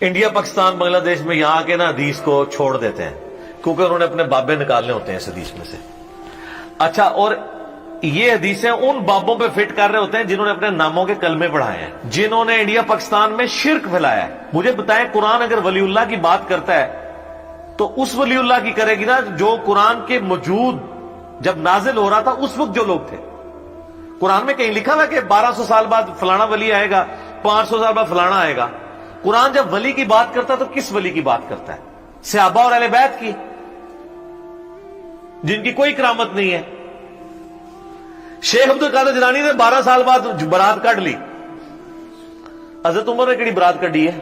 India Pakistan بنگلہ دیش میں یہاں کے نا حدیث کو چھوڑ دیتے ہیں کیونکہ انہوں نے اپنے بابے نکالنے ہوتے ہیں اس حدیث میں سے. اچھا، اور یہ حدیثیں ان بابوں پہ فٹ کر رہے ہوتے ہیں جنہوں نے اپنے ناموں کے کلمے پڑھائے ہیں، جنہوں نے انڈیا پاکستان میں شرک پھیلایا ہے. مجھے بتائیں، قرآن اگر ولی اللہ کی بات کرتا ہے تو اس ولی اللہ کی کرے گی نا جو قرآن کے موجود جب نازل ہو رہا تھا اس وقت جو لوگ تھے. قرآن میں کہیں لکھا ہوا کہ 1200 سال بعد فلانا ولی آئے گا، 500 سال بعد فلانا آئے گا. قرآن جب ولی کی بات کرتا ہے تو کس ولی کی بات کرتا ہے؟ صحابہ اور اہل بیت کی، جن کی کوئی کرامت نہیں ہے. شیخ عبد القادر جیلانی نے 12 سال بعد برات کاٹ لی. حضرت عمر نے کڑی برات کٹی ہے؟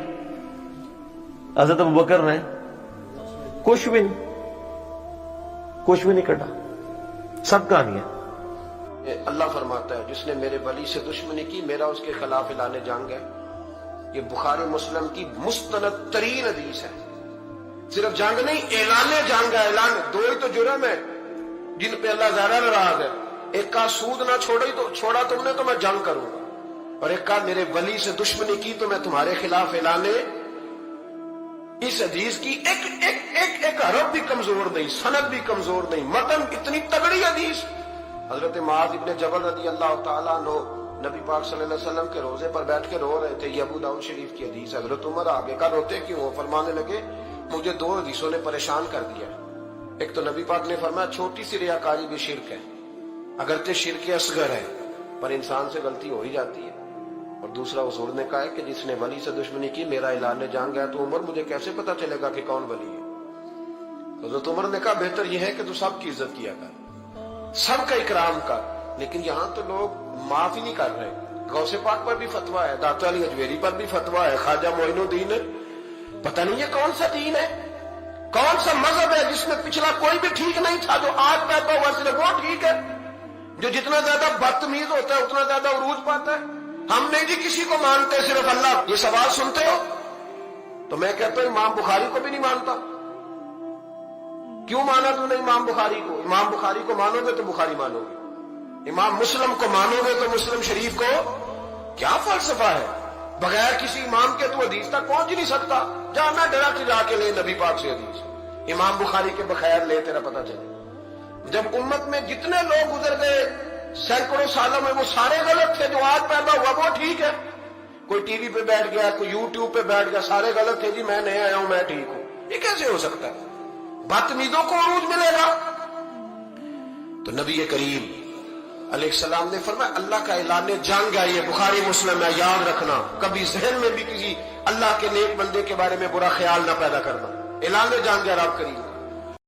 حضرت ابوبکر نے کچھ بھی نہیں کٹا. سب کہانی ہے. اللہ فرماتا ہے جس نے میرے ولی سے دشمنی کی میرا اس کے خلاف اعلان جنگ ہے. یہ بخاری مسلم کی مستند ترین حدیث ہے. صرف جنگ نہیں، اعلان جنگ ہے. اعلان دو ہی تو جرم ہے جن پہ اللہ زیادہ ناراض ہے. ایک کا سود نہ چھوڑا تم نے تو میں جنگ کروں گا، اور ایک کا میرے ولی سے دشمنی کی تو میں تمہارے خلاف اعلان. اس حدیث کی ایک حرف بھی کمزور نہیں، سند بھی کمزور نہیں، متن اتنی تگڑی حدیث. حضرت معاذ ابن جبل رضی اللہ تعالیٰ عنہ نبی پاک صلی اللہ علیہ وسلم کے روزے پر بیٹھ کے رو رہے تھے. یہ ابو داؤد شریف کی حدیث. حضرت عمر آگے کا روتے کیوں ہو؟ فرمانے لگے مجھے دو حدیثوں نے پریشان کر دیا. ایک تو نبی پاک نے فرمایا چھوٹی سی ریاکاری بھی شرک ہے، اگرچہ شرک اصغر ہے پر انسان سے غلطی ہو ہی جاتی ہے. اور دوسرا حضور نے کہا ہے کہ جس نے ولی سے دشمنی کی میرا اعلان جنگ ہے. تو عمر مجھے کیسے پتا چلے گا کہ کون ولی ہے؟ حضرت عمر نے کہا بہتر یہ ہے کہ تو سب کی عزت کیا کر، سب کا اکرام کر. لیکن یہاں تو لوگ معاف ہی نہیں کر رہے. غوث پاک پر بھی فتویٰ ہے، داتا علی اجویری پر بھی فتویٰ ہے، خواجہ معین الدین ہے. پتہ نہیں یہ کون سا دین ہے، کون سا مذہب ہے جس میں پچھلا کوئی بھی ٹھیک نہیں تھا، جو آج پیدا ہوا صرف وہ ٹھیک ہے. جو جتنا زیادہ بدتمیز ہوتا ہے اتنا زیادہ عروج پاتا ہے. ہم نہیں جی کسی کو مانتے، صرف اللہ. یہ سوال سنتے ہو تو میں کہتا ہوں امام بخاری کو بھی نہیں مانتا. کیوں مانا تم نے امام بخاری کو؟ امام بخاری کو مانو گے تو بخاری مانو گے، امام مسلم کو مانو گے تو مسلم شریف کو. کیا فلسفہ ہے؟ بغیر کسی امام کے تو حدیث تک پہنچ نہیں سکتا. جانا ڈائریکٹ جا کے لے نبی پاک سے حدیث، امام بخاری کے بغیر لے، تیرا پتہ چلے. جب امت میں جتنے لوگ گزر گئے سینکڑوں سالوں میں وہ سارے غلط تھے، جو آج پیدا ہوا وہ ٹھیک ہے. کوئی ٹی وی پہ بیٹھ گیا، کوئی یوٹیوب پہ بیٹھ گیا، سارے غلط تھے جی میں نیا آیا ہوں میں ٹھیک ہوں. یہ کیسے ہو سکتا ہے؟ بدتمیزوں کو عروج ملے گا. تو نبی کریم علیہ السلام نے فرمایا اللہ کا اعلان جنگ ہے. یہ بخاری مسلم ہے، یاد رکھنا. کبھی ذہن میں بھی کسی اللہ کے نیک بندے کے بارے میں برا خیال نہ پیدا کرنا. اعلان جنگ ہے رب کریم.